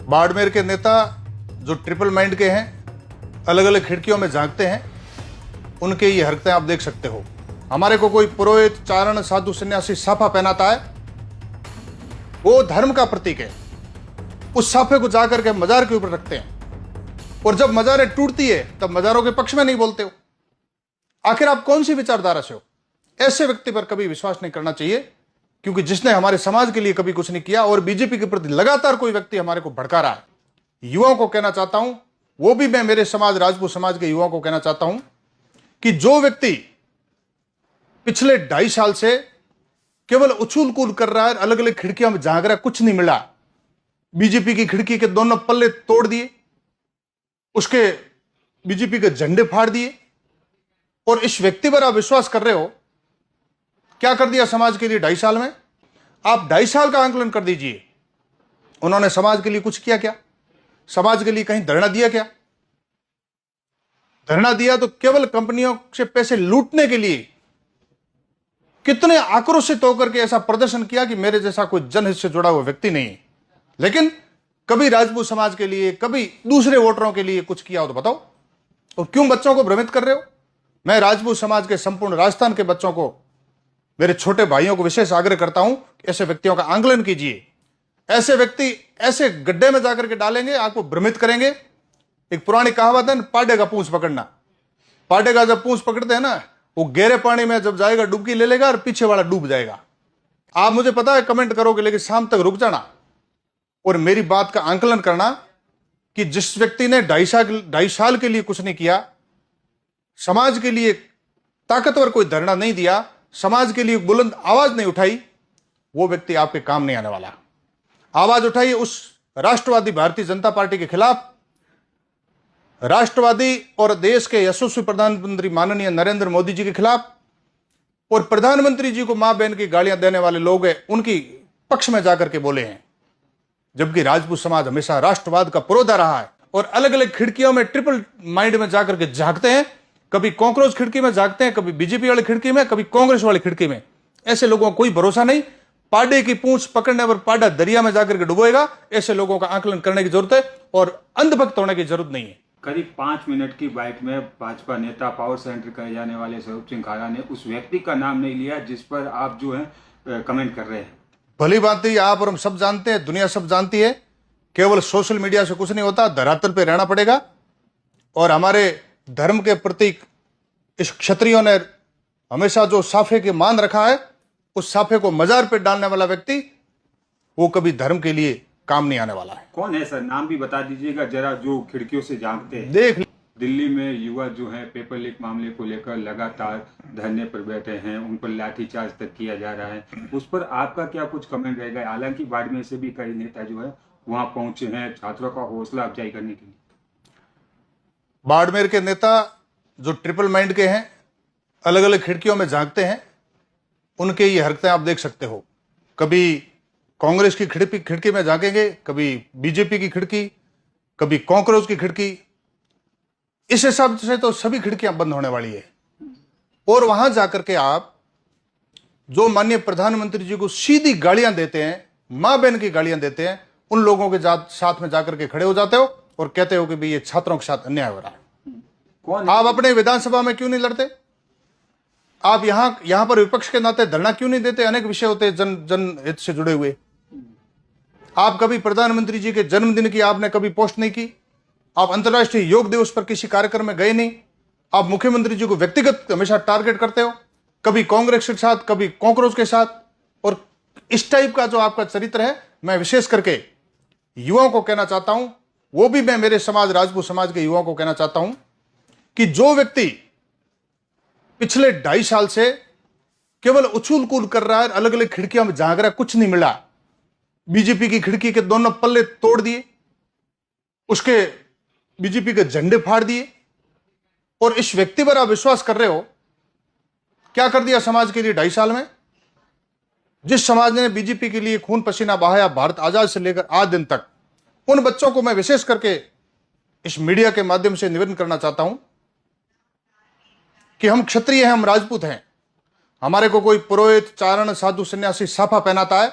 बाड़मेर के नेता जो ट्रिपल माइंड के हैं, अलग अलग खिड़कियों में झांकते हैं, उनके ये हरकतें आप देख सकते हो। हमारे को कोई पुरोहित, चारण, साधु, सन्यासी साफा पहनाता है, वो धर्म का प्रतीक है। उस साफे को जाकर के मजार के ऊपर रखते हैं, और जब मजारें टूटती है तब मजारों के पक्ष में नहीं बोलते हो। आखिर आप कौन सी विचारधारा से हो? ऐसे व्यक्ति पर कभी विश्वास नहीं करना चाहिए, क्योंकि जिसने हमारे समाज के लिए कभी कुछ नहीं किया और बीजेपी के प्रति लगातार कोई व्यक्ति हमारे को भड़का रहा है। युवाओं को कहना चाहता हूं, वो भी मैं मेरे समाज, राजपूत समाज के युवाओं को कहना चाहता हूं कि जो व्यक्ति पिछले 2.5 साल से केवल उछूल कूद कर रहा है, अलग अलग खिड़कियों में झांक रहा है, कुछ नहीं मिला, बीजेपी की खिड़की के दोनों पल्ले तोड़ दिए, उसके बीजेपी के झंडे फाड़ दिए, और इस व्यक्ति पर आप विश्वास कर रहे हो। क्या कर दिया समाज के लिए 2.5 साल में? आप 2.5 साल का आंकलन कर दीजिए, उन्होंने समाज के लिए कुछ किया क्या? समाज के लिए कहीं धरना दिया क्या? धरना दिया तो केवल कंपनियों से पैसे लूटने के लिए। कितने आक्रोशित होकर के ऐसा प्रदर्शन किया कि मेरे जैसा कोई जनहित से जुड़ा हुआ व्यक्ति नहीं है, लेकिन कभी राजपूत समाज के लिए, कभी दूसरे वोटरों के लिए कुछ किया हो तो बताओ। और क्यों बच्चों को भ्रमित कर रहे हो? मैं राजपूत समाज के, संपूर्ण राजस्थान के बच्चों को, मेरे छोटे भाइयों को विशेष आग्रह करता हूं कि ऐसे व्यक्तियों का आंकलन कीजिए। ऐसे व्यक्ति ऐसे गड्ढे में जाकर के डालेंगे, आपको भ्रमित करेंगे। एक पुरानी कहावत है ना, पाडे का पूंछ पकड़ना। पाडे का जब पूंछ पकड़ते हैं ना, वो गहरे पानी में जब जाएगा डुबकी ले लेगा और पीछे वाला डूब जाएगा। आप मुझे पता है कमेंट करोगे, लेकिन शाम तक रुक जाना और मेरी बात का आंकलन करना कि जिस व्यक्ति ने 2.5 साल के लिए कुछ नहीं किया, समाज के लिए ताकतवर कोई धरना नहीं दिया, समाज के लिए बुलंद आवाज नहीं उठाई, वो व्यक्ति आपके काम नहीं आने वाला। आवाज उठाइए उस राष्ट्रवादी भारतीय जनता पार्टी के खिलाफ, राष्ट्रवादी और देश के यशस्वी प्रधानमंत्री माननीय नरेंद्र मोदी जी के खिलाफ, और प्रधानमंत्री जी को मां बहन की गालियां देने वाले लोग हैं, उनकी पक्ष में जाकर के बोले हैं। जबकि राजपूत समाज हमेशा राष्ट्रवाद का पुरोधा रहा है, और अलग अलग खिड़कियों में, ट्रिपल माइंड में जाकर के झांकते हैं। कभी कॉकरोच खिड़की में झांकते हैं, कभी बीजेपी वाली खिड़की में, कभी कांग्रेस वाली खिड़की में। ऐसे लोगों का कोई भरोसा नहीं। पाडे की पूंछ पकड़ने पर पाडा दरिया में जाकर के डुबोएगा। ऐसे लोगों का आंकलन करने की जरूरत है और अंधभक्त होने की जरूरत नहीं है। करीब 5 मिनट की बाइट में भाजपा नेता, पावर सेंटर कहे जाने वाले स्वरूप सिंह खाड़ा ने उस व्यक्ति का नाम नहीं लिया जिस पर आप जो है कमेंट कर रहे हैं। भली बात है, आप और हम सब जानते हैं, दुनिया सब जानती है, केवल सोशल मीडिया से कुछ नहीं होता, धरातल पे रहना पड़ेगा। और हमारे धर्म के प्रतीक इस क्षत्रियों ने हमेशा जो साफे के मान रखा है, उस साफे को मजार पे डालने वाला व्यक्ति, वो कभी धर्म के लिए काम नहीं आने वाला है। कौन है सर? नाम भी बता दीजिएगा जरा, जो खिड़कियों से झांकते हैं। देख, दिल्ली में युवा जो है पेपर लीक मामले को लेकर लगातार धरने पर बैठे हैं, उन पर लाठीचार्ज तक किया जा रहा है। उस पर आपका क्या कुछ कमेंट रहेगा? हालांकि बाड़मेर से भी कई नेता जो है वहां पहुंचे हैं छात्रों का हौसला अफजाई करने के लिए। बाड़मेर के नेता जो ट्रिपल माइंड के हैं, अलग अलग खिड़कियों में झांकते हैं, उनके ये हरकतें आप देख सकते हो। कभी कांग्रेस की खिड़की में झांकेंगे, कभी बीजेपी की खिड़की, कभी कॉकरोच की खिड़की। इस हिसाब से तो सभी खिड़कियां बंद होने वाली है। और वहां जाकर के आप जो माननीय प्रधानमंत्री जी को सीधी गालियां देते हैं, मां बहन की गालियां देते हैं, उन लोगों के साथ में जाकर के खड़े हो जाते हो और कहते हो कि भाई ये छात्रों के साथ अन्याय हो रहा है। आप अपने विधानसभा में क्यों नहीं लड़ते? आप यहां पर विपक्ष के नाते धरना क्यों नहीं देते? अनेक विषय होते हैं जन हित से जुड़े हुए। आप कभी प्रधानमंत्री जी के जन्मदिन की आपने कभी पोस्ट नहीं की। आप अंतर्राष्ट्रीय योग दिवस पर किसी कार्यक्रम में गए नहीं। आप मुख्यमंत्री जी को व्यक्तिगत हमेशा टारगेट करते हो, कभी कांग्रेस के साथ, कभी कॉकरोच के साथ। और इस टाइप का जो आपका चरित्र है, मैं विशेष करके युवाओं को कहना चाहता हूं, वो भी मैं मेरे समाज, राजपूत समाज के युवाओं को कहना चाहता हूं कि जो व्यक्ति पिछले 2.5 साल से केवल उछूल कूद कर रहा है, अलग अलग खिड़कियों में झांक रहा है, कुछ नहीं मिला, बीजेपी की खिड़की के दोनों पल्ले तोड़ दिए, उसके बीजेपी के झंडे फाड़ दिए, और इस व्यक्ति पर आप विश्वास कर रहे हो। क्या कर दिया समाज के लिए 2.5 साल में? जिस समाज ने बीजेपी के लिए खून पसीना बहाया भारत आजाद से लेकर आज दिन तक, उन बच्चों को मैं विशेष करके इस मीडिया के माध्यम से निवेदन करना चाहता हूं कि हम क्षत्रिय हैं, हम राजपूत हैं। हमारे को कोई पुरोहित, चारण, साधु, सन्यासी साफा पहनाता है,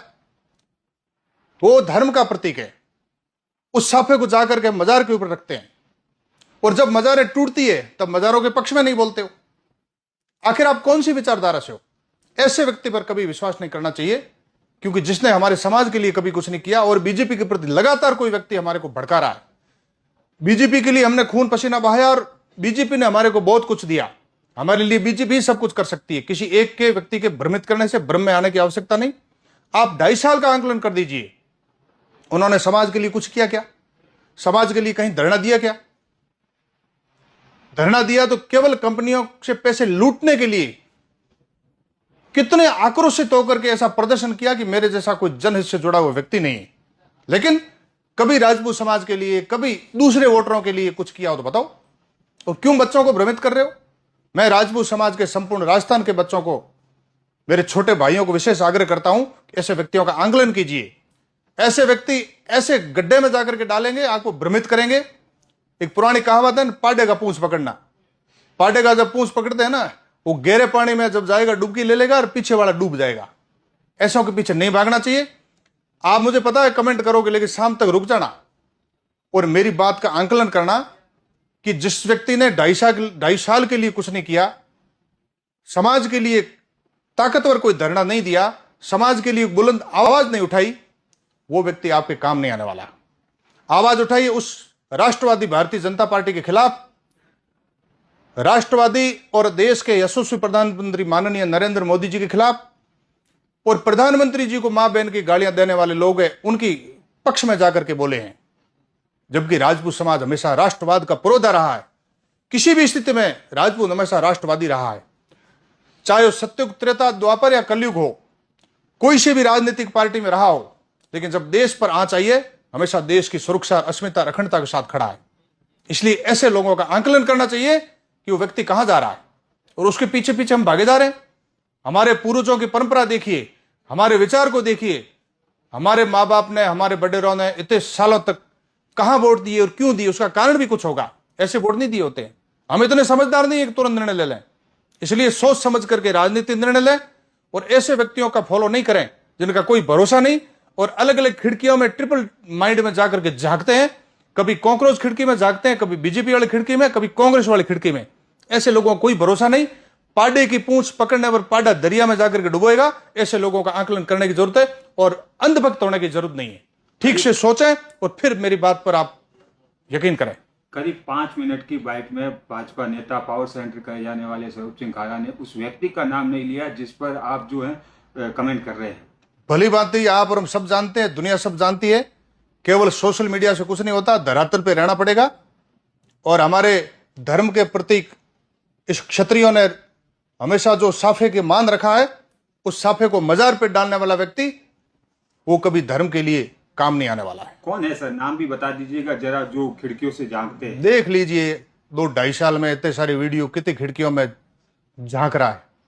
वो धर्म का प्रतीक है। उस साफे को जाकर के मजार के ऊपर रखते हैं, और जब मजारें टूटती है तब मजारों के पक्ष में नहीं बोलते हो। आखिर आप कौन सी विचारधारा से हो? ऐसे व्यक्ति पर कभी विश्वास नहीं करना चाहिए, क्योंकि जिसने हमारे समाज के लिए कभी कुछ नहीं किया, और बीजेपी के प्रति लगातार कोई व्यक्ति हमारे को भड़का रहा है। बीजेपी के लिए हमने खून पसीना बहाया और बीजेपी ने हमारे को बहुत कुछ दिया। हमारे लिए बीजेपी सब कुछ कर सकती है। किसी एक के व्यक्ति के भ्रमित करने से भ्रम में आने की आवश्यकता नहीं। आप 2.5 साल का आंकलन कर दीजिए, उन्होंने समाज के लिए कुछ किया क्या? समाज के लिए कहीं धरना दिया क्या? धरना दिया तो केवल कंपनियों से पैसे लूटने के लिए। कितने आक्रोशित होकर के ऐसा प्रदर्शन किया कि मेरे जैसा कोई जनहित से जुड़ा हुआ व्यक्ति नहीं है। लेकिन कभी राजपूत समाज के लिए, कभी दूसरे वोटरों के लिए कुछ किया हो तो बताओ। और क्यों बच्चों को भ्रमित कर रहे हो? मैं राजपूत समाज के संपूर्ण राजस्थान के बच्चों को, मेरे छोटे भाइयों को विशेष आग्रह करता हूं कि ऐसे व्यक्तियों का आंकलन कीजिए। ऐसे व्यक्ति ऐसे गड्ढे में जाकर के डालेंगे, आपको भ्रमित करेंगे। एक पुरानी कहावत है, पाडे का पूंछ पकड़ना। पाडे का जब पूंछ पकड़ते हैं ना, वो गहरे पानी में जब जाएगा डुबकी ले लेगा और पीछे वाला डूब जाएगा। ऐसों के पीछे नहीं भागना चाहिए। आप मुझे पता है कमेंट करोगे, लेकिन शाम तक रुक जाना और मेरी बात का आंकलन करना कि जिस व्यक्ति ने 2.5 साल के लिए कुछ नहीं किया, समाज के लिए ताकतवर कोई धरना नहीं दिया, समाज के लिए बुलंद आवाज नहीं उठाई, वो व्यक्ति आपके काम नहीं आने वाला। आवाज उठाइए उस राष्ट्रवादी भारतीय जनता पार्टी के खिलाफ, राष्ट्रवादी और देश के यशस्वी प्रधानमंत्री माननीय नरेंद्र मोदी जी के खिलाफ, और प्रधानमंत्री जी को मां बहन की गालियां देने वाले लोग हैं, उनकी पक्ष में जाकर के बोले हैं। जबकि राजपूत समाज हमेशा राष्ट्रवाद का पुरोधा रहा है। किसी भी स्थिति में राजपूत हमेशा राष्ट्रवादी रहा है, चाहे वो सत्युग, त्रेता, द्वापर या कलयुग हो, कोई से भी राजनीतिक पार्टी में रहा हो। लेकिन जब देश पर आंच आई है, हमेशा देश की सुरक्षा, अस्मिता, अखंडता के साथ खड़ा है। इसलिए ऐसे लोगों का आंकलन करना चाहिए कि वो व्यक्ति कहां जा रहा है और उसके पीछे पीछे हम भागीदार हैं। हमारे पूर्वजों की परंपरा देखिए, हमारे विचार को देखिए। हमारे माँ बाप ने, हमारे बड़ेरों ने इतने सालों तक कहां वोट दिए और क्यों दिए, उसका कारण भी कुछ होगा। ऐसे वोट नहीं दिए होते। हम इतने समझदार नहीं है कि तुरंत निर्णय ले लें। इसलिए सोच समझ करके राजनीतिक निर्णय लें और ऐसे व्यक्तियों का फॉलो नहीं करें जिनका कोई भरोसा नहीं और अलग अलग खिड़कियों में ट्रिपल माइंड में जाकर के झांकते हैं। कभी कॉकरोच खिड़की में झांकते हैं, कभी बीजेपी वाली खिड़की में, कभी कांग्रेस वाली खिड़की में। ऐसे लोगों को कोई भरोसा नहीं। पाडे की पूंछ पकड़ने पर पाडा दरिया में जाकर के डुबोएगा। ऐसे लोगों का आंकलन करने की जरूरत है और अंधभक्त होने की जरूरत नहीं है। ठीक से सोचें और फिर मेरी बात पर आप यकीन करें। करीब 5 मिनट की बाइट में भाजपा नेता, पावर सेंटर कहे जाने वाले स्वरूप सिंह खारा ने उस व्यक्ति का नाम नहीं लिया जिस पर आप जो है कमेंट कर रहे हैं। भली बात नहीं, आप और हम सब जानते हैं, दुनिया सब जानती है। केवल सोशल मीडिया से कुछ नहीं होता, धरातल पे रहना पड़ेगा। और हमारे धर्म के प्रतीक इस क्षत्रियों ने हमेशा जो साफे के मान रखा है, उस साफे को मजार पे डालने वाला व्यक्ति, वो कभी धर्म के लिए काम नहीं आने वाला है। कौन है सर? नाम भी बता दीजिएगा जरा, जो खिड़कियों से झांकते हैं। देख लीजिए 2-2.5 साल में इतने सारे वीडियो कितनी खिड़कियों में झांक रहा है।